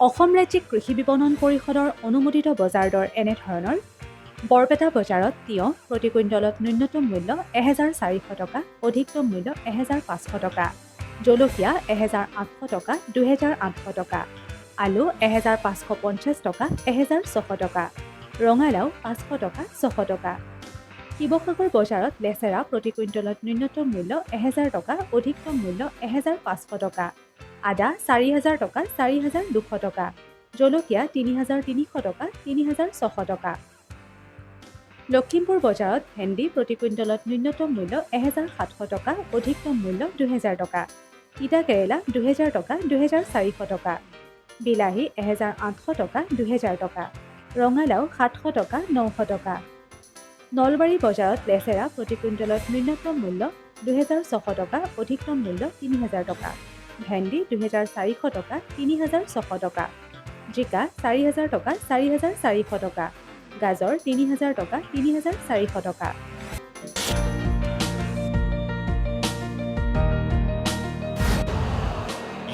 অসম ৰাজ্যিক কৃষি বিপণন পৰিষদৰ অনুমোদিত বজাৰ দৰ এনেধৰণৰ: বৰপেটা বজাৰত তিয়ঁহ প্ৰতি কুইণ্টলত ন্যূনতম মূল্য ১,৪০০ টকা, অধিকতম মূল্য ১,৫০০ টকা, জলকীয়া ১,৮০০ টকা, ২,৮০০ টকা, আলু ১,৫৫০ টকা, ১,৬০০ টকা, ৰঙালাও ৫০০ টকা, ৬০০ টকা। শিৱসাগৰ বজাৰত লেচেৰা প্ৰতি কুইণ্টলত ন্যূনতম মূল্য ১,০০০ টকা, অধিকতম মূল্য ১,৫০০ টকা, আদা ৪,০০০ টকা, ৪,২০০ টকা, জলকীয়া ৩,৩০০ টকা, ৩,৬০০ টকা। লখিমপুৰ বজাৰত ভেন্দি প্ৰতি কুইণ্টলত ন্যূনতম মূল্য ১,৭০০ টকা, অধিকতম মূল্য ২,০০০ টকা, তিতা কেৰেলা ২,০০০ টকা, ২,৪০০ টকা, বিলাহী ১,৮০০ টকা, ২,০০০ টকা, ৰঙালাও ৭০০ টকা, ৯০০ টকা। নলবাৰী বজাৰত লেচেৰা প্ৰতি কুইণ্টলত ন্যূনতম মূল্য ২,৬০০ টকা, অধিকতম মূল্য ৩,০০০ টকা, ভেন্দি ২,৪০০ টকা, ৩,৬০০ টকা, জিকা ৪,০০০ টকা, ৪,৪০০ টকা, গাজৰ ৩,০০০ টকা, ৩,৪০০ টকা।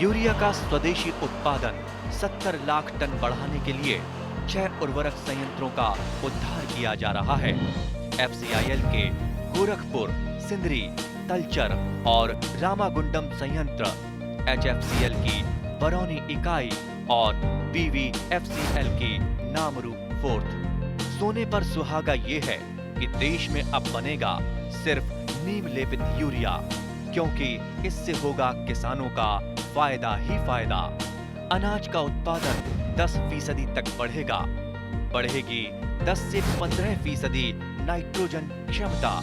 यूरिया का स्वदेशी उत्पादन 70 लाख टन बढ़ाने के लिए 6 उर्वरक संयंत्रों का उद्धार किया जा रहा है। FCIL के गोरखपुर, सिंदरी, तलचर और रामागुंडम संयंत्र, HFCL की बरौनी इकाई और BVFCL की नामरू फोर्थ। सोने पर सुहागा ये है कि देश में अब बनेगा सिर्फ नीम लेपित यूरिया, क्योंकि इससे होगा किसानों का फायदा ही फायदा। अनाज का उत्पादन 10% तक बढ़ेगा, बढ़ेगी 10 से 15% नाइट्रोजन क्षमता।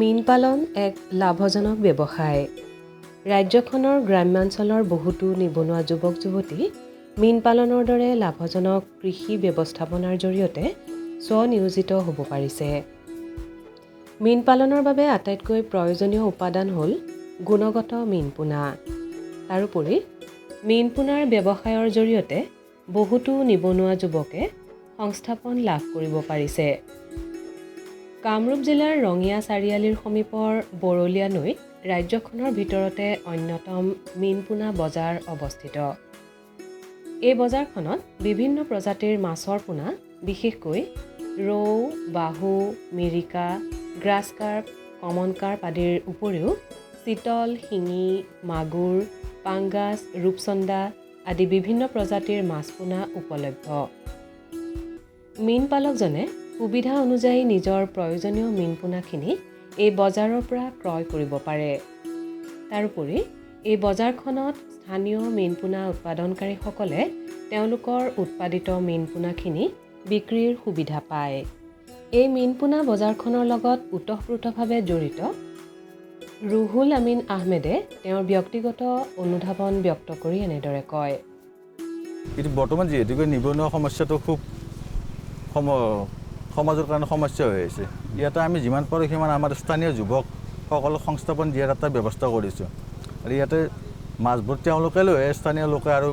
মীন পালন এক লাভজনক ব্যৱসায়। ৰাজ্যখনৰ গ্ৰাম্যাঞ্চলৰ বহুতো নিবনুৱা যুৱক যুৱতী মীন পালনৰ দৰে লাভজনক কৃষি ব্যৱস্থাপনাৰ জৰিয়তে স্বনিয়োজিত হ'ব পাৰিছে। মীন পালনৰ বাবে আটাইতকৈ প্ৰয়োজনীয় উপাদান হ'ল গুণগত মীন পোনা। তাৰোপৰি মীন পোনাৰ ব্যৱসায়ৰ জৰিয়তে বহুতো নিবনুৱা যুৱকে সংস্থাপন লাভ কৰিব পাৰিছে। কামৰূপ জিলাৰ ৰঙিয়া চাৰিআলিৰ সমীপৰ বৰলীয়া নৈত ৰাজ্যখনৰ ভিতৰতে অন্যতম মীন পোনা বজাৰ অৱস্থিত। এই বজাৰখনত বিভিন্ন প্ৰজাতিৰ মাছৰ পোনা, বিশেষকৈ ৰৌ, বাহু, মিৰিকা, গ্ৰাছ কাৰ্প, কমন কাৰ্প আদিৰ উপৰিও চিতল, শিঙি, মাগুৰ, পাংগাছ, ৰূপচন্দা আদি বিভিন্ন প্ৰজাতিৰ মাছ পোনা উপলব্ধ। মীন পালকজনে সুবিধা অনুযায়ী নিজৰ প্ৰয়োজনীয় মীন পোনাখিনি এই বজাৰৰ পৰা ক্ৰয় কৰিব পাৰে। তাৰোপৰি এই বজাৰখনত স্থানীয় মীন পোনা উৎপাদনকাৰীসকলে তেওঁলোকৰ উৎপাদিত মীন পোনাখিনি বিক্ৰীৰ সুবিধা পায়। এই মীন পোনা বজাৰখনৰ লগত ওতঃপ্ৰোতভাৱে জড়িত ৰুহুল আমিন আহমেদে তেওঁৰ ব্যক্তিগত অনুধাৱন ব্যক্ত কৰি এনেদৰে কয়। কিন্তু বৰ্তমান যিহেতুকে নিবনুৱা সমস্যাটো খুব সমাজৰ কাৰণে সমস্যা হৈ আছে। ইয়াতে আমি যিমান পাৰোঁ সিমান আমাৰ স্থানীয় যুৱকসকলক সংস্থাপন দিয়াৰ এটা ব্যৱস্থা কৰিছোঁ। আৰু ইয়াতে মাছবোৰ তেওঁলোকে লৈ আহে, স্থানীয় লোকে, আৰু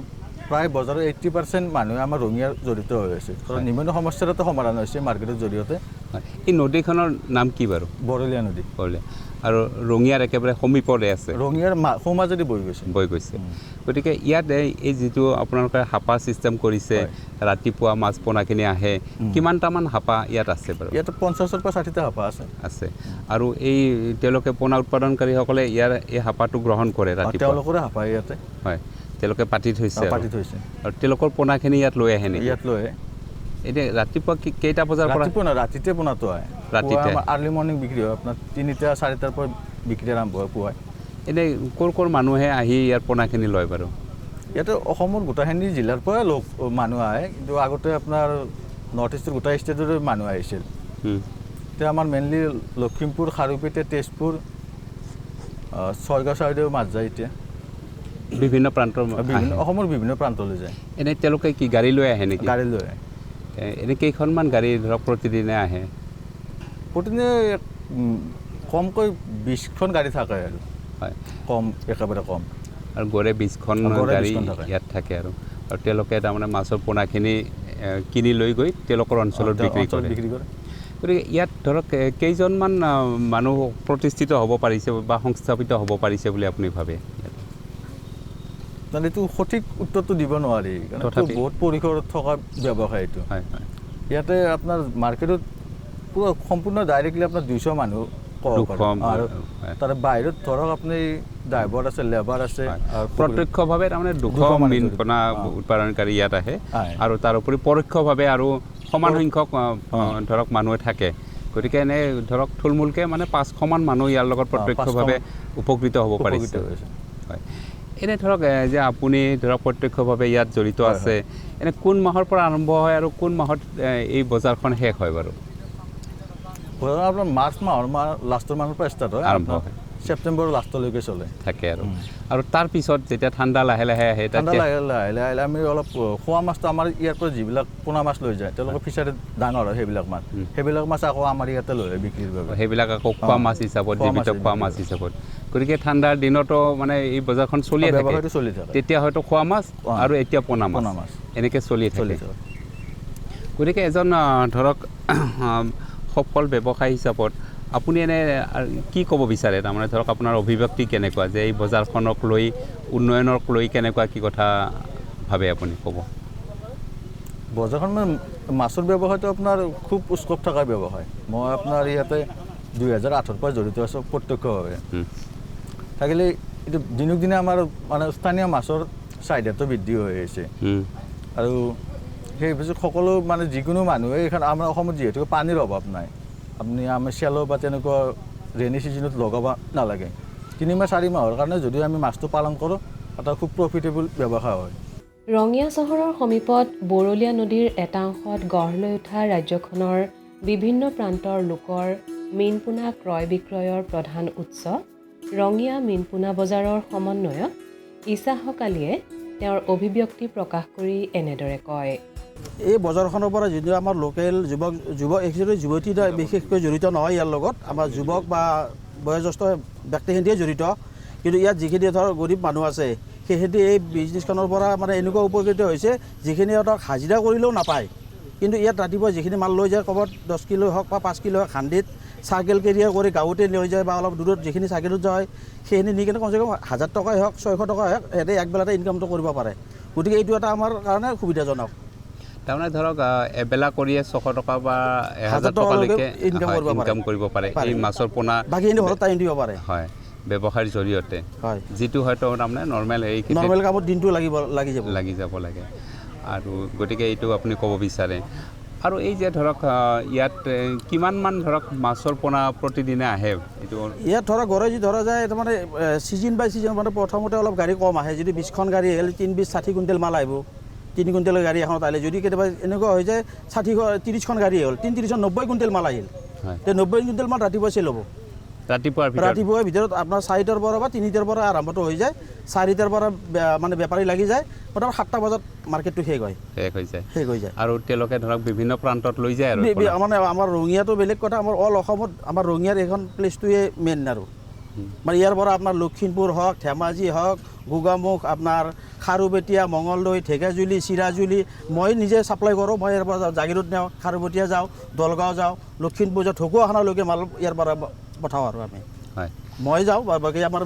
প্ৰায় বজাৰৰ 80% মানুহে আমাৰ ৰঙিয়াৰ জড়িত হৈ আছে। কাৰণ নিবনুৱা সমস্যাৰ এটা সমাধান হৈছে মাৰ্কেটৰ জৰিয়তে। এই নদীখনৰ নাম কি বাৰু? বৰলীয়া নদী। বৰলীয়া। আৰু ৰঙিয়াৰ একেবাৰে সমীপতে আছে। ৰঙিয়াৰ সোঁমাজেদি বৈ গৈছে। গতিকে ইয়াত এই যিটো আপোনালোকে হাপা ছিষ্টেম কৰিছে, ৰাতিপুৱা মাছ পোনাখিনি আহে, কিমানটামান হাপা ইয়াত আছে বাৰু? ইয়াত 50ৰ পৰা 60টা হাপা আছে। আৰু এই তেওঁলোকে পোনা উৎপাদনকাৰীসকলে ইয়াৰ এই হাপাটো গ্ৰহণ কৰে ৰাতিপুৱা? তেওঁলোকৰে হাপা ইয়াতে। হয়, তেওঁলোকে পাতি থৈছে। আৰু তেওঁলোকৰ পোনাখিনি ইয়াত লৈ আহে নেকি? ইয়াত লৈ আহে। এতিয়া ৰাতিপুৱা কেইটা বজাৰ পৰা? ৰাতিতে পোনাটো আহে। ৰাতিতে আৰ্লি মৰ্ণিং বিক্ৰী হয়, আপোনাৰ 3টা 4টাৰ পৰা বিক্ৰী আৰম্ভ হয় পুৱাই। এনেই ক'ৰ মানুহে আহি ইয়াৰ পোনাখিনি লয় বাৰু? ইয়াতে অসমৰ গোটেইখিনি জিলাৰ পৰাই মানুহ আহে, কিন্তু আগতে আপোনাৰ নৰ্থ ইষ্টৰ গোটেই ষ্টেটৰে মানুহ আহিছিল। এতিয়া আমাৰ মেইনলি লখিমপুৰ, খাৰুপেটীয়া, তেজপুৰ, ছয়গাঁও চাইডেও মাছ যায়। এতিয়া বিভিন্ন প্ৰান্তৰ অসমৰ বিভিন্ন প্ৰান্তলৈ যায়। এনেই তেওঁলোকে কি গাড়ী লৈ আহে নেকি? গাড়ী লৈ আহে। এনেই কেইখনমান গাড়ী ধৰক প্ৰতিদিনে আহে? প্ৰতিদিনে কমকৈ 20খন গাড়ী থাকে আৰু। হয়, কম, একেবাৰে কম। আৰু গড়ে 20খন গাড়ী ইয়াত থাকে। আৰু তেওঁলোকে তাৰমানে মাছৰ পোনাখিনি কিনি লৈ গৈ তেওঁলোকৰ অঞ্চলত বিক্ৰী কৰে। গতিকে ইয়াত ধৰক কেইজনমান মানুহ প্ৰতিষ্ঠিত হ'ব পাৰিছে বা সংস্থাপিত হ'ব পাৰিছে বুলি আপুনি ভাবে? মানে এইটো সঠিক উত্তৰটো দিব নোৱাৰি, কাৰণ বহুত পৰিসৰত থকা ব্যৱসায় এইটো। হয় হয়। ইয়াতে আপোনাৰ মাৰ্কেটত পুৰা সম্পূৰ্ণ ডাইৰেক্টলি আপোনাৰ 200 মানুহ ক'ব পাৰে, আৰু তাৰে বাহিৰত ধৰক আপুনি ড্ৰাইভাৰ আছে, লেবাৰ আছে। প্ৰত্যক্ষভাৱে তাৰমানে 200 মীন পোনা উৎপাদনকাৰী ইয়াত আহে, আৰু তাৰোপৰি পৰোক্ষভাৱে আৰু সমান সংখ্যক ধৰক মানুহে থাকে। গতিকে এনে ধৰক থুলমূলকৈ মানে 500মান মানুহ ইয়াৰ লগত প্ৰত্যক্ষভাৱে উপকৃত হ'ব পাৰিছে। হয়। এনে ধৰক যে আপুনি ধৰক প্ৰত্যক্ষভাৱে ইয়াত জড়িত আছে, এনে কোন মাহৰ পৰা আৰম্ভ হয় আৰু কোন মাহত এই বজাৰখন শেষ হয় বাৰু? বজাৰ আপোনাৰ মাৰ্চ মাহৰ লাষ্টৰ মানৰ পৰা ষ্টাৰ্ট হয়, আৰম্ভ হয়, ছেপ্টেম্বৰৰ লাষ্টলৈকে চলে থাকে। আৰু তাৰপিছত যেতিয়া ঠাণ্ডা লাহে লাহে আহে, ঠাণ্ডা লাহে লাহে আমি অলপ খোৱা মাছটো আমাৰ ইয়াৰ পৰা যিবিলাক পোনা মাছ লৈ যায়, তেওঁলোকৰ ফিচাৰীত ডাঙৰ হয় সেইবিলাক মাছ আকৌ আমাৰ ইয়াতে লৈ হয় বিক্ৰীৰ বাবে। সেইবিলাক আকৌ খোৱা মাছ হিচাপত, জীৱিত খোৱা মাছ হিচাপত। গতিকে ঠাণ্ডাৰ দিনতো মানে এই বজাৰখন চলিয়ে থাকে। তেতিয়া হয়তো খোৱা মাছ আৰু এতিয়া পোনা মাছ এনেকৈ চলি থাকে। গতিকে এজন ধৰক সফল ব্যৱসায়ী হিচাপত আপুনি এনে কি ক'ব বিচাৰে? তাৰমানে ধৰক আপোনাৰ অভিব্যক্তি কেনেকুৱা, যে এই বজাৰখনক লৈ, উন্নয়নক লৈ কেনেকুৱা কি কথা ভাবে আপুনি, ক'ব? বজাৰখন মানে মাছৰ ব্যৱসায়টো আপোনাৰ খুব স্কোপ থকা ব্যৱসায়। মই আপোনাৰ ইয়াতে 2008ৰ পৰা জড়িত আছোঁ প্ৰত্যক্ষভাৱে। থাকিলে এইটো দিনক দিনে আমাৰ মানে স্থানীয় মাছৰ চাহিদাটো বৃদ্ধি হৈ আহিছে, আৰু সেই পিছত সকলো মানে যিকোনো মানুহে এইখন আমাৰ অসমত যিহেতু পানীৰ অভাৱ নাই, আপুনি আমি চেলো বা তেনেকুৱা ৰেইনি ছিজনত লগাব নালাগে। 3 মাহ 4 মাহৰ কাৰণে যদি আমি মাছটো পালন কৰোঁ, এটা খুব প্ৰফিটেবল ব্যৱসায় হয়। ৰঙিয়া চহৰৰ সমীপত বৰলীয়া নদীৰ এটা অংশত গঢ় লৈ উঠা ৰাজ্যখনৰ বিভিন্ন প্ৰান্তৰ লোকৰ মীন পোনা ক্ৰয় বিক্ৰয়ৰ প্ৰধান উৎস ৰঙিয়া মীন পোনা বজাৰৰ সমন্বয়ক ইছাহক আলীয়ে তেওঁৰ অভিব্যক্তি প্ৰকাশ কৰি এনেদৰে কয়। এই বজাৰখনৰ পৰা যদিও আমাৰ লোকেল যুৱতী বিশেষকৈ জড়িত নহয়, ইয়াৰ লগত আমাৰ যুৱক বা বয়োজ্যেষ্ঠ ব্যক্তিখিনিয়ে জড়িত, কিন্তু ইয়াত যিখিনি ধৰক গৰীব মানুহ আছে সেইখিনি এই বিজনেছখনৰ পৰা মানে এনেকুৱা উপকৃত হৈছে যিখিনি ধৰক হাজিৰা কৰিলেও নাপায়। কিন্তু ইয়াত ৰাতিপুৱা যিখিনি মাল লৈ যায়, ক'ৰবাত 10 কিলো হওক বা 5 কিলো হওক, হাণ্ডিত চাইকেল কেৰিয়াৰ কৰি গাঁৱতে লৈ যায়, বা অলপ দূৰত যিখিনি চাইকেলত যায় সেইখিনি নি কিনে কমচে কম 1000 টকাই হওক 600 টকাই হওক সিহঁতে একবেলাতে ইনকামটো কৰিব পাৰে। গতিকে এইটো এটা আমাৰ কাৰণে সুবিধাজনক। তাৰমানে ধৰক এবেলা কৰিয়ে 600 টকা বা 1000 টকালৈকে ইনকাম কৰিব পাৰে এই মাছৰ পোনা, বাকীখিনি ঘৰত টাইম দিব পাৰে। হয়, ব্যৱসায়ৰ জৰিয়তে, হয়, যিটো হয়তো তাৰমানে নৰ্মেল কামত দিনটো লাগি যাব লাগে। আৰু গতিকে এইটো আপুনি ক'ব বিচাৰে। আৰু এই যে ধৰক ইয়াত কিমানমান ধৰক মাছৰ পোনা প্ৰতিদিনে আহে? এইটো ইয়াত ধৰক গড়ে যি ধৰা যায়, তাৰমানে ছিজন বাই ছিজন, মানে প্ৰথমতে অলপ গাড়ী কম আহে। যদি 20খন গাড়ী আহিলে 30-60 কুইণ্টেল মাল আহিব। 3 কুইণ্টেলৰ গাড়ী এখনত আহিলে যদি কেতিয়াবা এনেকুৱা হৈ যায় 30খন গাড়ী হ'ল, 30-30 90 কুইণ্টেল মাল আহিল, তে 90 কুইণ্টেল মাল ৰাতিপুৱা চেল হ'ব। ৰাতিপুৱাৰ ভিতৰত আপোনাৰ 4টাৰ পৰা বা 3টাৰ পৰা আৰম্ভটো হৈ যায়, 4টাৰ পৰা মানে বেপাৰী লাগি যায়, মোটামুটি 7টা বজাত মাৰ্কেটটো শেষ হৈ যায়। আৰু তেওঁলোকে ধৰক বিভিন্ন প্ৰান্তত লৈ যায়। আৰু মানে আমাৰ ৰঙিয়াটো বেলেগ কথা, আমাৰ অল অসমত আমাৰ ৰঙিয়াৰ এইখন প্লেচটোৱে মেইন। আৰু মানে ইয়াৰ পৰা আপোনাৰ লখিমপুৰ হওক, ধেমাজি হওক, গোগামুখ, আপোনাৰ খাৰুপেটীয়া, মঙলদৈ, ঢেকীয়াজুলি, চিৰাজুলি, মই নিজে ছাপ্লাই কৰোঁ। মই ইয়াৰ পৰা জাগিৰোড নিওঁ, খাৰুপেটীয়া যাওঁ, দলগাঁও যাওঁ, লখিমপুৰ যাওঁ, ঢকুৱাখানালৈকে মাল ইয়াৰ পৰা পঠাওঁ। আৰু আমি মই যাওঁ, বাকী আমাৰ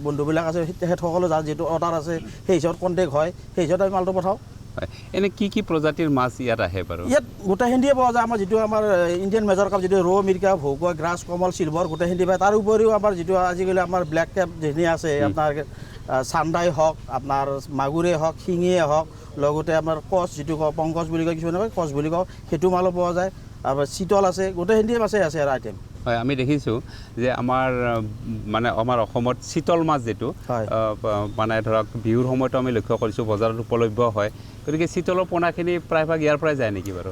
বন্ধুবিলাক আছে তেখেতসকলে যাওঁ, যিটো অৰ্ডাৰ আছে সেই হিচাপত কণ্টেক্ট হয়, সেই হিচাপত আমি মালটো পঠাওঁ। এনে কি প্ৰজাতিৰ মাছ ইয়াত আহে বাৰু? ইয়াত গোটেইখিনিয়ে পোৱা যায়। আমাৰ যিটো আমাৰ ইণ্ডিয়ান মেজৰ কাপ, যিটো ৰৌ, মিৰিকা, ভৌকুৱা, গ্ৰাছ, কমল, চিলভাৰ গোটেইখিনি পায়। তাৰ উপৰিও আমাৰ যিটো আজিকালি আমাৰ ব্লেক কেপ যিখিনি আছে, আপোনাৰ চান্দাই হওক, আপোনাৰ মাগুৰেই হওক, শিঙিয়ে হওক, লগতে আমাৰ কচ যিটো কওঁ, পংকজ বুলি কয়, কিছুমানে কয় কচ বুলি কওঁ, সেইটো মালো পোৱা যায়। আৰু চিতল আছে, গোটেইখিনিয়ে মাছেই আছে আৰু আইটেম। হয়, আমি দেখিছোঁ যে আমাৰ অসমত চিতল মাছ যিটো মানে ধৰক বিহুৰ সময়তো আমি লক্ষ্য কৰিছোঁ বজাৰত উপলব্ধ হয়। গতিকে চিতলৰ পোনাখিনি প্ৰায়ভাগ ইয়াৰ পৰাই যায় নেকি বাৰু?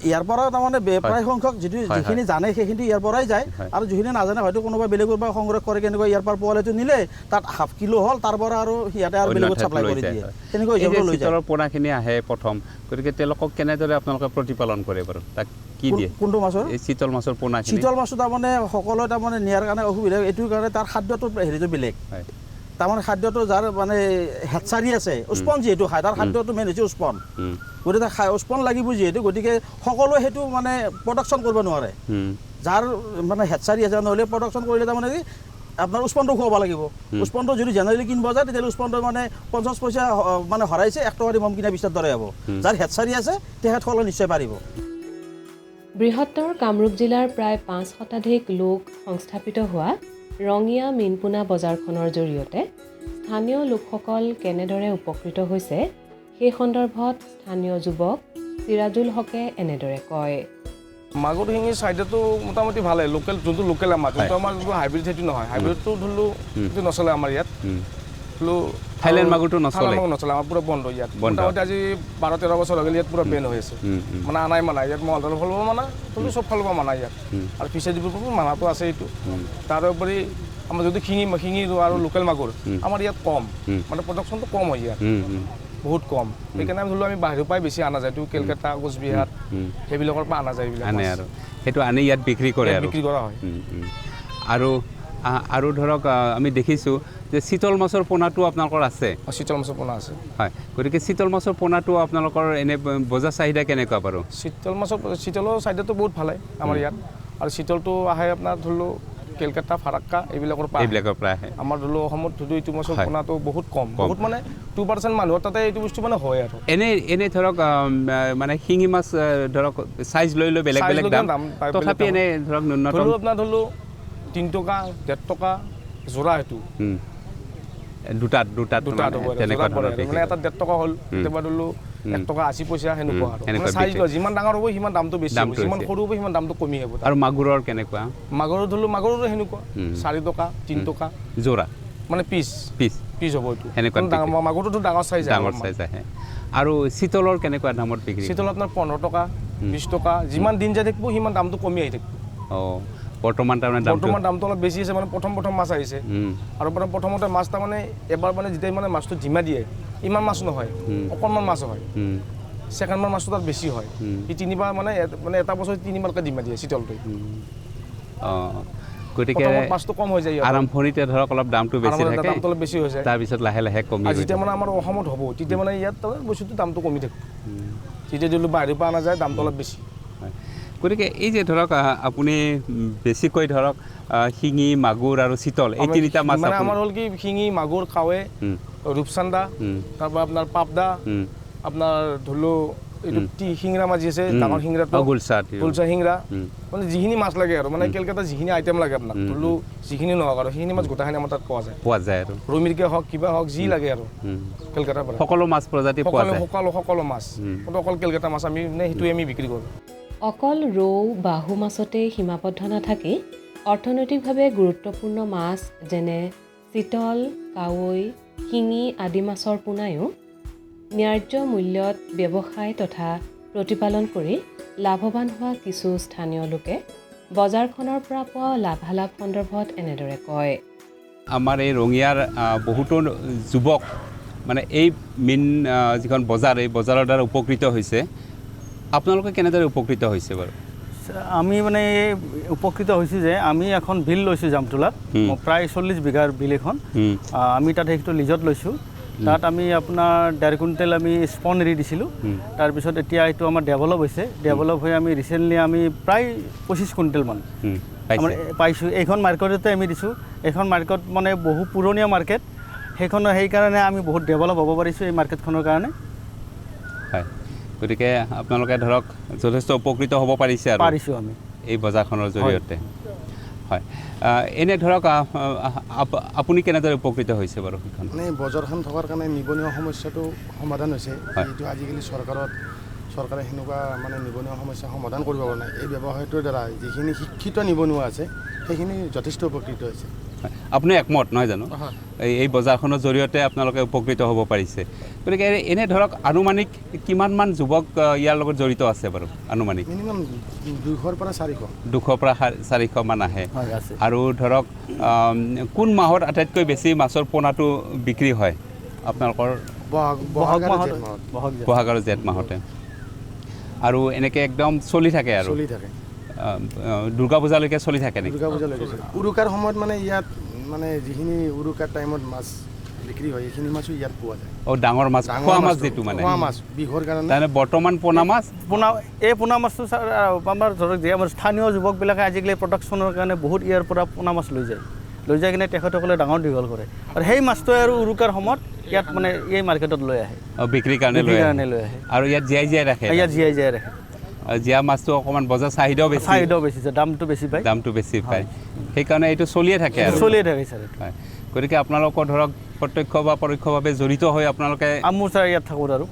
ইয়াৰ পৰা তাৰমানে প্ৰায় সংখ্যক যিখিনি জানে সেইখিনি ইয়াৰ পৰাই যায়, আৰু যিখিনি নাজানে হয়তো কোনোবা বেলেগৰ পৰা সংগ্ৰহ কৰে, কেনেকুৱা ইয়াৰ পৰা পোৱালিটো নিলে তাত ½ কিলো হ'ল, তাৰ পৰা আৰু সিহঁতে আৰু বেলেগত চাপ্লাই কৰি দিয়ে। তেনেকৈ চিতলৰ পোনাখিনি আহে প্ৰথম, গতিকে তেওঁলোকক কেনেদৰে আপোনালোকে প্ৰতিপালন কৰে বাৰু? তাক কি দিয়ে? কোনটো মাছৰ? এই চিতল মাছৰ পোনাখিনি। চিতল মাছটো তাৰমানে সকলোৱে তাৰমানে নিয়াৰ কাৰণে অসুবিধা, এইটোৰ কাৰণে তাৰ খাদ্যটোৰ হেৰিটো বেলেগ। তাৰমানে খাদ্যটো যাৰ মানে হেটচাৰী আছে উৎপন্ন যিহেতু খায় তাৰ খাদ্যটো মেইন হৈছে উৎপন্ন গতিকে উৎপন্ন লাগিব যিহেতু গতিকে সকলোৱে সেইটো মানে প্ৰডাকশ্যন কৰিব নোৱাৰে যাৰ মানে হেটচাৰী আছে নহ'লে প্ৰডাকশ্যন কৰিলে তাৰমানে কি আপোনাৰ উৎপন্নটো খুৱাব লাগিব উৎপন্নটো যদি জেনেৰেলি কিনিব যায় তেতিয়াহ'লে উৎপন্নটো মানে 50 পইচা মানে হৰাইছে 1 টকা দি মম কিনা বিচাৰ দৰে হ'ব যাৰ হেটচাৰী আছে তেখেতসকলে নিশ্চয় পাৰিব বৃহত্তৰ কামৰূপ জিলাৰ প্ৰায় 5 শতাধিক লোক সংস্থাপিত হোৱা ৰঙিয়া মিনপুনা বজাৰখনৰ জৰিয়তে স্থানীয় লোকসকল কেনেদৰে উপকৃত হৈছে সেই সন্দৰ্ভত স্থানীয় যুৱক চিৰাজুল হকে এনেদৰে কয় মাগুৰ শিঙিৰ চাইডটো মোটামুটি ভালে লোকেল যোনটো লোকেল আমাৰ যোনটো আমাৰ যোনটো হাইব্ৰিড সেইটো নহয় হাইব্ৰিডটো ধৰিলোঁ সেইটো নচলে আমাৰ ইয়াত থাইলেণ্ড মাগুৰটো নচলে আমাৰ পুৰা বন্ধ ইয়াত মোটামুটি আজি 12-13 বছৰ হৈ গ'ল ইয়াত পুৰা বেন হৈ আছে মানে আনাই মানা ইয়াত মহলদাৰৰ ফালৰ পৰা মানা ধৰিলোঁ চব ফালৰ পৰা মানা ইয়াত আৰু পিছে যিবোৰ মানাটো আছে এইটো তাৰোপৰি আমাৰ যদি শিঙি আৰু লোকেল মাগুৰ আমাৰ ইয়াত কম মানে প্ৰডাকশ্যনটো কম হয় ইয়াত বহুত কম সেইকাৰণে ধৰিলোঁ আমি বাহিৰৰ পৰাই বেছি অনা যায় কেলকাতা কোচবিহাৰ সেইবিলাকৰ পৰা অনা যায় এইবিলাক আনে আৰু সেইটো আনি ইয়াত বিক্ৰী কৰে আৰু বিক্ৰী কৰা হয় আৰু ধৰক আমি দেখিছোঁ যে চিতল মাছৰ পোনাটো আপোনালোকৰ আছে চিতল মাছৰ পোনা আছে হয় গতিকে চিতল মাছৰ পোনাটো আপোনালোকৰ এনে বজাৰ চাহিদা কেনেকুৱা বাৰু চিতলৰ চাহিদাটো বহুত ভালে আমাৰ ইয়াত আৰু চিতলটো আহে আপোনাৰ ধৰিলোঁ কেলকাতা ফাৰাক্কা এইবিলাকৰ পৰা আহে আমাৰ ধৰিলোঁ অসমত ধৰিলোঁ এইটো মাছৰ পোনাটো বহুত কম বহুত মানে 2% মানুহৰ তাতে এইটো বস্তু মানে হয় আৰু এনে ধৰক মানে শিঙি মাছ ধৰক চাইজ লৈ বেলেগ বেলেগ দাম তথাপি এনে ধৰক ন্যূনতম আপোনাৰ ধৰিলোঁ 3 টকা 1.5 টকা জোৰা সেইটো দুটা তেনেকুৱা ধৰণৰ মানে এটা 1.5 টকা হ'ল কেতিয়াবা ধৰিলোঁ 1 টকা 80 পইচা সেনেকুৱা আৰু চাইজ যিমান ডাঙৰ হ'ব সিমান দামটো বেছি হ'ব যিমান সৰু হ'ব সিমান দামটো কমি হ'ব আৰু মাগুৰৰ কেনেকুৱা মাগুৰৰ ধৰিলোঁ মাগুৰৰো সেনেকুৱা 4 টকা 3 টকা জোৰা মানে পিচ হ'ব এইটো সেনেকুৱা মাগুৰটোতো ডাঙৰ চাইজ আহে আৰু চিতলৰ কেনেকুৱা দামত বিক্ৰী চিতল আপোনাৰ 15 টকা 20 টকা যিমান দিন যাই থাকিব সিমান দামটো কমি আহি থাকিব বৰ্তমান দামটো অলপ বেছি আছে মানে প্ৰথম মাছ আহিছে আৰু প্ৰথমতে মাছ তাৰমানে এবাৰ মানে যেতিয়া মানে মাছটো জিমা দিয়ে ইমান মাছ নহয় অকণমান মাছ হয় ছেকেণ্ডবাৰ মাছটো তাত বেছি হয় ই 3বাৰ মানে এটা বছৰ 3বাৰকৈ জিমা দিয়ে চিতলটো গতিকে মাছটো কম হৈ যায় আৰম্ভণিতে ধৰক অলপ দামটো বেছি থাকে দামটো অলপ বেছি হৈ যায় তাৰপিছত লাহে লাহে কমি যেতিয়া মানে আমাৰ অসমত হ'ব তেতিয়া মানে ইয়াত বস্তুটো দামটো কমি থাকিব যেতিয়া যদি বাহিৰৰ পৰা অনা যায় দামটো অলপ বেছি গতিকে এই যে ধৰক আপুনি বেছিকৈ ধৰক শিঙি মাগুৰ আৰু চিতল এই তিনিটা মাছ মানে আমাৰ হ'ল কি শিঙি মাগুৰ কাৱৈ ৰূপচান্দা তাৰপৰা আপোনাৰ পাবদা আপোনাৰ ধৰিলোঁ এইটো শিঙৰা মাছ আছে ডাঙৰ শিঙৰাটো গুলচা শিঙৰা মানে যিখিনি মাছ লাগে আৰু মানে কেলকাতা যিখিনি আইটেম লাগে আপোনাক ধৰিলোঁ যিখিনি নহওক আৰু সেইখিনি মাছ গোটাখিনি আমাৰ তাত পোৱা যায় আৰু ৰৌমিৰিকা হওক কিবা হওক যি লাগে আৰু কেলকাতাৰ পৰা সকলো মাছ প্ৰজাতি পোৱা যায় সকলো মাছ অকল কেলকাতা মাছ আমি সেইটোৱে আমি বিক্ৰী কৰোঁ অকল ৰৌ বাহু মাছতে সীমাবদ্ধ নাথাকি অৰ্থনৈতিকভাৱে গুৰুত্বপূৰ্ণ মাছ যেনে চিতল কাৱৈ শিঙি আদি মাছৰ পোনায়ো ন্যায্য মূল্যত ব্যৱসায় তথা প্ৰতিপালন কৰি লাভৱান হোৱা কিছু স্থানীয় লোকে বজাৰখনৰ পৰা পোৱা লাভালাভ সন্দৰ্ভত এনেদৰে কয় আমাৰ এই ৰঙিয়াৰ বহুতো যুৱক মানে এই মেইন যিখন বজাৰ এই বজাৰৰ দ্বাৰা উপকৃত হৈছে আপোনালোকে কেনেদৰে উপকৃত হৈছে বাৰু আমি মানে উপকৃত হৈছোঁ যে আমি এখন বিল লৈছোঁ জামতোলাত প্ৰায় 40 বিঘাৰ বিল এখন আমি তাত সেইটো লিজত লৈছোঁ তাত আমি আপোনাৰ 1.5 কুইণ্টেল আমি স্পন এৰি দিছিলোঁ তাৰপিছত এতিয়া এইটো আমাৰ ডেভেলপ হৈছে ডেভেলপ হৈ আমি ৰিচেণ্টলি আমি প্ৰায় 25 কুইণ্টেলমান আমাৰ পাইছোঁ এইখন মাৰ্কেটতে আমি দিছোঁ এইখন মাৰ্কেট মানে বহু পুৰণীয়া মাৰ্কেট সেইকাৰণে আমি বহুত ডেভেলপ হ'ব পাৰিছোঁ এই মাৰ্কেটখনৰ কাৰণে হয় গতিকে আপোনালোকে ধৰক যথেষ্ট উপকৃত হ'ব পাৰিছে আৰু পাৰিছোঁ আমি এই বজাৰখনৰ জৰিয়তে হয় এনে ধৰক আপুনি কেনেদৰে উপকৃত হৈছে বাৰু সেইখন মানে বজাৰখন থকাৰ কাৰণে নিবনুৱা সমস্যাটো সমাধান হৈছে যিটো আজিকালি চৰকাৰে সেনেকুৱা মানে নিবনুৱা সমস্যা সমাধান কৰিব পৰা নাই এই ব্যৱসায়টোৰ দ্বাৰা যিখিনি শিক্ষিত নিবনুৱা আছে সেইখিনি যথেষ্ট উপকৃত হৈছে আপুনি একমত নহয় জানো এই বজাৰখনৰ জৰিয়তে আপোনালোকে উপকৃত হ'ব পাৰিছে গতিকে এনে ধৰক আনুমানিক কিমানমান যুৱক ইয়াৰ লগত জড়িত আছে বাৰু আনুমানিক মিনিমাম 200 পৰা 400 মান আহে আৰু ধৰক কোন মাহত আটাইতকৈ বেছি মাছৰ পোনাটো বিক্ৰী হয় আপোনালোকৰ বহাগ আৰু জেঠ মাহতে আৰু এনেকৈ একদম চলি থাকে চলি থাকে দুৰ্গা পূজালৈকে চলি থাকে নেকি দুৰ্গা পূজালৈকে উৰুকাৰ সময়ত মানে ইয়াত মানে যিখিনি উৰুকাৰ টাইমত মাছ বিক্ৰী হয় এইখিনি মাছো ইয়াত পোৱা যায়। ডাঙৰ মাছ, খোৱা মাছ যিটো মানে খোৱা মাছ বিহুৰ কাৰণে। তাৰমানে বৰ্তমান পোনা মাছ, এই পোনা মাছটো আমাৰ ধৰক যে আমাৰ স্থানীয় যুৱকবিলাকে আজিকালি প্ৰডাকশ্যনৰ কাৰণে বহুত ইয়াৰ পৰা পোনা মাছ লৈ যায় কিনে তেখেতসকলে ডাঙৰ দীঘল কৰে আৰু সেই মাছটোৱে আৰু উৰুকাৰ সময়ত ইয়াত মানে এই মাৰ্কেটত লৈ আহে বিক্ৰীৰ কাৰণে লৈ আহে আৰু ইয়াত জীয়াই ৰাখে। জীয়া মাছটো অকণমান বজাৰ চাহিদাও বেছি, দামটো বেছি পায় সেইকাৰণে এইটো চলিয়ে থাকে ছাৰ। হয়, গতিকে আপোনালোকৰ ধৰক প্ৰত্যক্ষ বা পৰোক্ষভাৱে জড়িত হৈ আপোনালোকে মোৰ ছাৰ ইয়াত থাকোঁ আৰু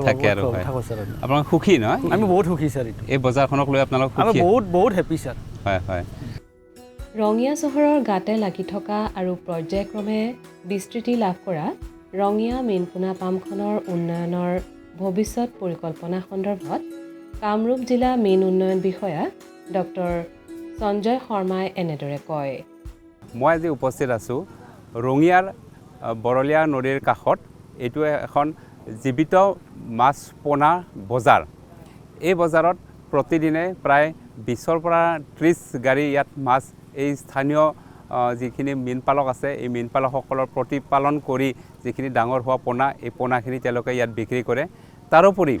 থাকে আৰু আপোনালোক সুখী নহয়? আমি বহুত সুখী ছাৰ। এই বজাৰখনক লৈ আপোনালোক বহুত হেপী ছাৰ। হয়। ৰঙিয়া চহৰৰ গাতে লাগি থকা আৰু পৰ্যায়ক্ৰমে বিস্তৃতি লাভ কৰা ৰঙিয়া মীনপোনা পামখনৰ উন্নয়নৰ ভৱিষ্যত পৰিকল্পনা সন্দৰ্ভত কামৰূপ জিলা মীন উন্নয়ন বিষয়া ডক্টৰ সঞ্জয় শৰ্মাই এনেদৰে কয়। মই আজি উপস্থিত আছোঁ ৰঙিয়াৰ বৰলীয়া নদীৰ কাষত। এইটো এখন জীৱিত মাছ পোনা বজাৰ। এই বজাৰত প্ৰতিদিনে প্ৰায় 20ৰ পৰা 30 গাড়ী ইয়াত মাছ এই স্থানীয় যিখিনি মীন পালক আছে এই মীন পালকসকলৰ প্ৰতিপালন কৰি যিখিনি ডাঙৰ হোৱা পোনা, এই পোনাখিনি তেওঁলোকে ইয়াত বিক্ৰী কৰে। তাৰোপৰি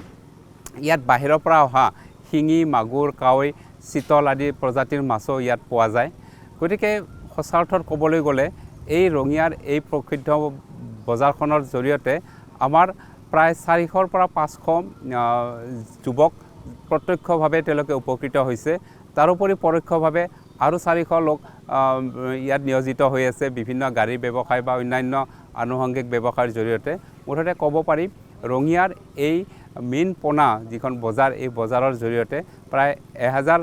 ইয়াত বাহিৰৰ পৰা অহা শিঙি, মাগুৰ, কাৱৈ, চিতল আদি প্ৰজাতিৰ মাছো ইয়াত পোৱা যায়। গতিকে সঁচা অৰ্থত ক'বলৈ গ'লে এই ৰঙিয়াৰ এই প্ৰসিদ্ধ বজাৰখনৰ জৰিয়তে আমাৰ প্ৰায় 400ৰ পৰা 500 যুৱক প্ৰত্যক্ষভাৱে তেওঁলোকে উপকৃত হৈছে। তাৰোপৰি পৰোক্ষভাৱে আৰু 400 লোক ইয়াত নিয়োজিত হৈ আছে বিভিন্ন গাড়ী ব্যৱসায় বা অন্যান্য আনুষংগিক ব্যৱসায়ৰ জৰিয়তে। মুঠতে ক'ব পাৰি ৰঙিয়াৰ এই মীন পোনা যিখন বজাৰ, এই বজাৰৰ জৰিয়তে প্ৰায় 1000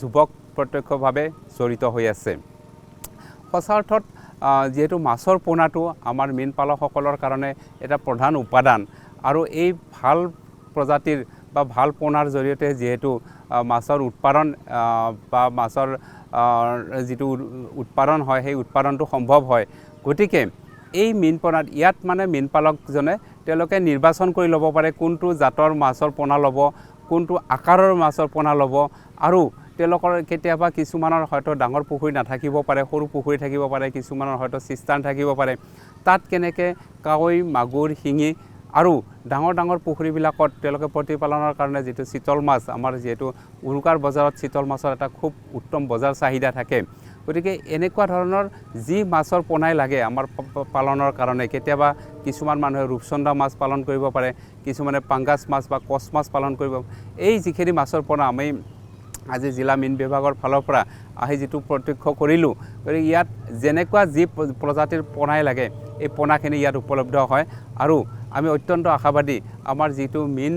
যুৱক প্ৰত্যক্ষভাৱে জড়িত হৈ আছে। সঁচা অৰ্থত যিহেতু মাছৰ পোনাটো আমাৰ মীন পালকসকলৰ কাৰণে এটা প্ৰধান উপাদান আৰু এই ভাল প্ৰজাতিৰ বা ভাল পোনাৰ জৰিয়তে যিহেতু মাছৰ উৎপাদন বা মাছৰ যিটো উৎপাদন হয় সেই উৎপাদনটো সম্ভৱ হয়। গতিকে এই মীন পোনাত ইয়াত মানে মীন পালকজনে তেওঁলোকে নিৰ্বাচন কৰি ল'ব পাৰে কোনটো জাতৰ মাছৰ পোনা ল'ব, কোনটো আকাৰৰ মাছৰ পোনা ল'ব আৰু তেওঁলোকৰ কেতিয়াবা কিছুমানৰ হয়তো ডাঙৰ পুখুৰী নাথাকিব পাৰে, সৰু পুখুৰী থাকিব পাৰে, কিছুমানৰ হয়তো চিষ্টাৰ্ণ থাকিব পাৰে। তাত কেনেকৈ কাৱৈ, মাগুৰ, শিঙি আৰু ডাঙৰ ডাঙৰ পুখুৰীবিলাকত তেওঁলোকে প্ৰতিপালনৰ কাৰণে যিটো চিতল মাছ, আমাৰ যিহেতু উৰুকাৰ বজাৰত চিতল মাছৰ এটা খুব উত্তম বজাৰ চাহিদা থাকে। গতিকে এনেকুৱা ধৰণৰ যি মাছৰ পোনাই লাগে আমাৰ পালনৰ কাৰণে, কেতিয়াবা কিছুমান মানুহে ৰূপচন্দা মাছ পালন কৰিব পাৰে, কিছুমানে পাংগাছ মাছ বা কচ মাছ পালন কৰিব। এই যিখিনি মাছৰ পোনা আমি আজি জিলা মীন বিভাগৰ ফালৰ পৰা আহি যিটো প্ৰত্যক্ষ কৰিলোঁ, গতিকে ইয়াত যেনেকুৱা যি প্ৰজাতিৰ পোনাই লাগে এই পোনাখিনি ইয়াত উপলব্ধ হয় আৰু আমি অত্যন্ত আশাবাদী আমাৰ যিটো মীন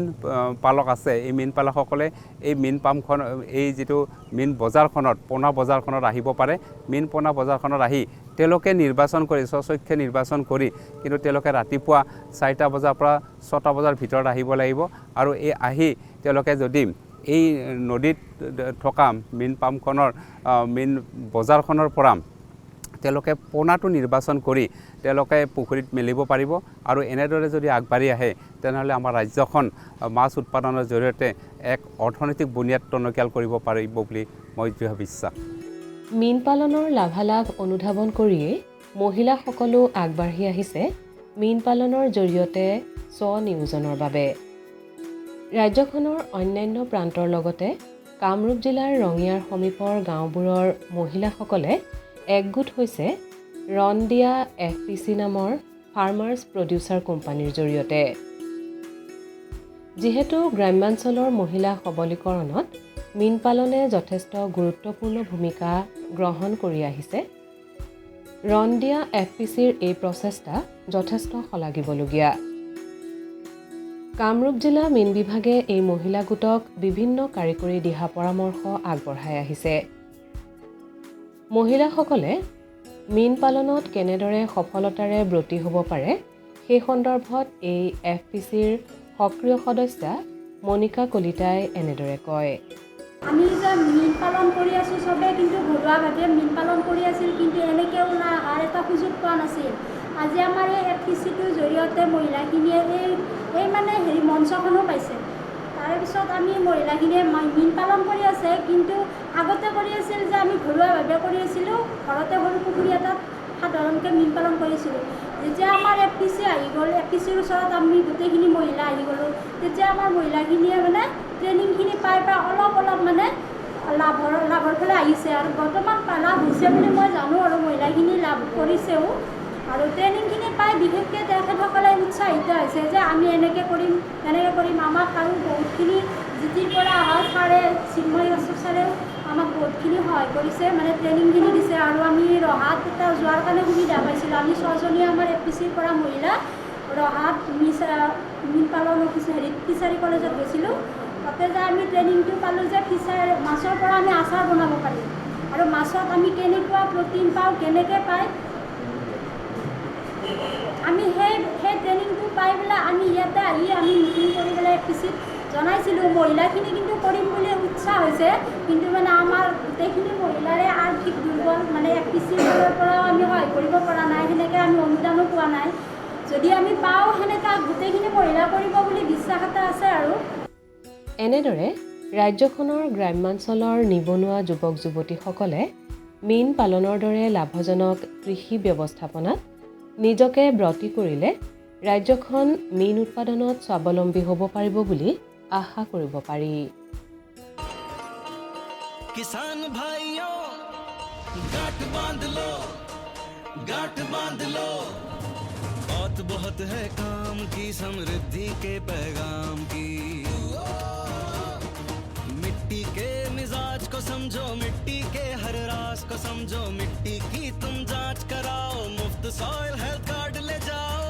পালক আছে এই মীন পালকসকলে এই মীন পামখন, এই যিটো মীন বজাৰখনত, পোনা বজাৰখনত আহিব পাৰে। মীন পোনা বজাৰখনত আহি তেওঁলোকে নিৰ্বাচন কৰি, স্বচক্ষে নিৰ্বাচন কৰি, কিন্তু তেওঁলোকে ৰাতিপুৱা 4টা বজাৰ পৰা 6টা বজাৰ ভিতৰত আহিব লাগিব আৰু এই আহি তেওঁলোকে যদি এই নদীত থকা মীন পামখনৰ মীন বজাৰখনৰ পৰা তেওঁলোকে পোনাটো নিৰ্বাচন কৰি তেওঁলোকে পুখুৰীত মেলিব পাৰিব আৰু এনেদৰে যদি আগবাঢ়ি আহে তেনেহ'লে আমাৰ ৰাজ্যখন মাছ উৎপাদনৰ জৰিয়তে এক অৰ্থনৈতিক বুনিয়াদ টনকিয়াল কৰিব পাৰিব বুলি মই দৃঢ় বিশ্বাস। মীন পালনৰ লাভালাভ অনুধাৱন কৰিয়েই মহিলাসকলো আগবাঢ়ি আহিছে মীন পালনৰ জৰিয়তে স্বনিয়োজনৰ বাবে। ৰাজ্যখনৰ অন্যান্য প্ৰান্তৰ লগতে কামৰূপ জিলাৰ ৰঙিয়াৰ সমীপৰ গাঁওবোৰৰ মহিলাসকলে একগোট হৈছে ৰনডিয়া FPC নামৰ ফাৰ্মাৰ্ছ প্ৰডিউচাৰ কোম্পানীৰ জৰিয়তে। যিহেতু গ্ৰাম্যাঞ্চলৰ মহিলা সবলীকৰণত মীন পালনে যথেষ্ট গুৰুত্বপূৰ্ণ ভূমিকা গ্ৰহণ কৰি আহিছে, ৰনডিয়া FPCৰ এই প্ৰচেষ্টা যথেষ্ট শলাগিবলগীয়া। কামৰূপ জিলা মীন বিভাগে এই মহিলা গোটক বিভিন্ন কাৰিকৰী দিহা পৰামৰ্শ আগবঢ়াই আহিছে। মহিলাসকলে মীন পালনত কেনেদৰে সফলতাৰে ব্ৰতী হ'ব পাৰে সেই সন্দৰ্ভত এই FPCৰ সক্ৰিয় সদস্যা মনিকা কলিতাই এনেদৰে কয়। আমি যে মীন পালন কৰি আছোঁ চবেই কিন্তু ঘৰুৱাভাৱে মীন পালন কৰি আছিল, কিন্তু এনেকৈ ওলাই অহাৰ এটা সুযোগ পোৱা নাছিল। আজি আমাৰ এই FPCটোৰ জৰিয়তে মহিলাখিনিয়ে এই মানে মঞ্চখনো পাইছে। তাৰপিছত আমি মহিলাখিনিয়ে মীন পালন কৰি আছে, কিন্তু আগতে কৰি আছিল যে আমি ঘৰুৱাভাৱে কৰি আছিলোঁ, ঘৰতে সৰু পুখুৰী এটাত সাধাৰণকৈ মীন পালন কৰিছিলোঁ। যেতিয়া আমাৰ FPC আহি গ'ল, FPCৰ ওচৰত আমি গোটেইখিনি মহিলা আহি গ'লোঁ, তেতিয়া আমাৰ মহিলাখিনিয়ে মানে ট্ৰেইনিংখিনি পাই অলপ মানে লাভৰ ফালে আহিছে আৰু বৰ্তমান লাভ হৈছে বুলি মই জানো আৰু মহিলাখিনি লাভ কৰিছেও। আৰু ট্ৰেইনিংখিনি পাই বিশেষকৈ তেখেতসকলে উৎসাহিত হৈছে যে আমি এনেকৈ কৰিম। আমাক আৰু বহুতখিনি জিটিৰ পৰা অহা ছাৰে চিন্ময় কাশ্যপ ছাৰেও আমাক বহুতখিনি সহায় কৰিছে, মানে ট্ৰেইনিংখিনি দিছে। আৰু আমি ৰহাত এটা যোৱাৰ কাৰণে সুবিধা পাইছিলোঁ। আমি 6জনীয়া আমাৰ FPCৰ পৰা মহিলা ৰহাত মীন পালন ফিচাৰী কলেজত গৈছিলোঁ। তাতে যে আমি ট্ৰেইনিংটো পালোঁ যে মাছৰ পৰা আমি আচাৰ বনাব পাৰিম আৰু মাছত আমি কেনেকুৱা প্ৰটিন পাওঁ, কেনেকৈ পায়, আমি সেই ট্ৰেইনিংটো পাই পেলাই আমি ইয়াতে আহি আমি মিটিং কৰি পেলাই FPCত জনাইছিলোঁ। মহিলাখিনি কিন্তু কৰিম বুলি উৎসাহ হৈছে, কিন্তু মানে আমাৰ গোটেইখিনি মহিলাৰে আৰ্থিক দুৰ্বল, মানে FPCৰ পৰাও আমি সহায় কৰিব পৰা নাই, সেনেকৈ আমি অনুদানো পোৱা নাই। যদি আমি পাওঁ সেনেকৈ গোটেইখিনি মহিলা কৰিব বুলি বিশ্বাস এটা আছে আৰু। এনেদৰে ৰাজ্যখনৰ গ্ৰাম্যাঞ্চলৰ নিবনুৱা যুৱক যুৱতীসকলে মীন পালনৰ দৰে লাভজনক কৃষি ব্যৱস্থাপনাত নিজকে ব্ৰতী কৰিলে ৰাজ্যখন মীন উৎপাদনত স্বাৱলম্বী হ'ব পাৰিব বুলি আশা কৰিব পাৰি। किसान भाइयों गांठ बांध लो बहुत है काम की समृद्धि के पैगाम की। मिट्टी के मिजाज को समझो, मिट्टी के हर राज को समझो, मिट्टी की तुम जांच कराओ, मुफ्त सॉइल हेल्थ कार्ड ले जाओ।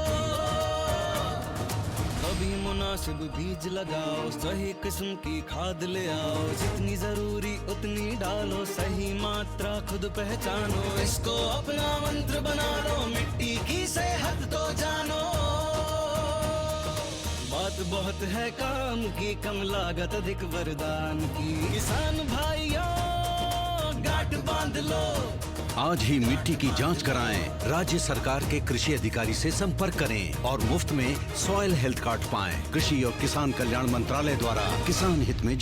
कभी मुनासिब बीज लगाओ, सही किस्म की खाद ले आओ, जितनी जरूरी उतनी डालो, सही मात्रा खुद पहचानो, इसको अपना मंत्र बना लो, मिट्टी की सेहत तो जानो। बात बहुत है काम की, कम लागत अधिक वरदान की। किसान भाइयों गांठ बांध लो, आज ही मिट्टी की जांच कराएं, राज्य सरकार के कृषि अधिकारी से संपर्क करें और मुफ्त में सॉइल हेल्थ कार्ड पाएं। कृषि और किसान कल्याण मंत्रालय द्वारा किसान हित में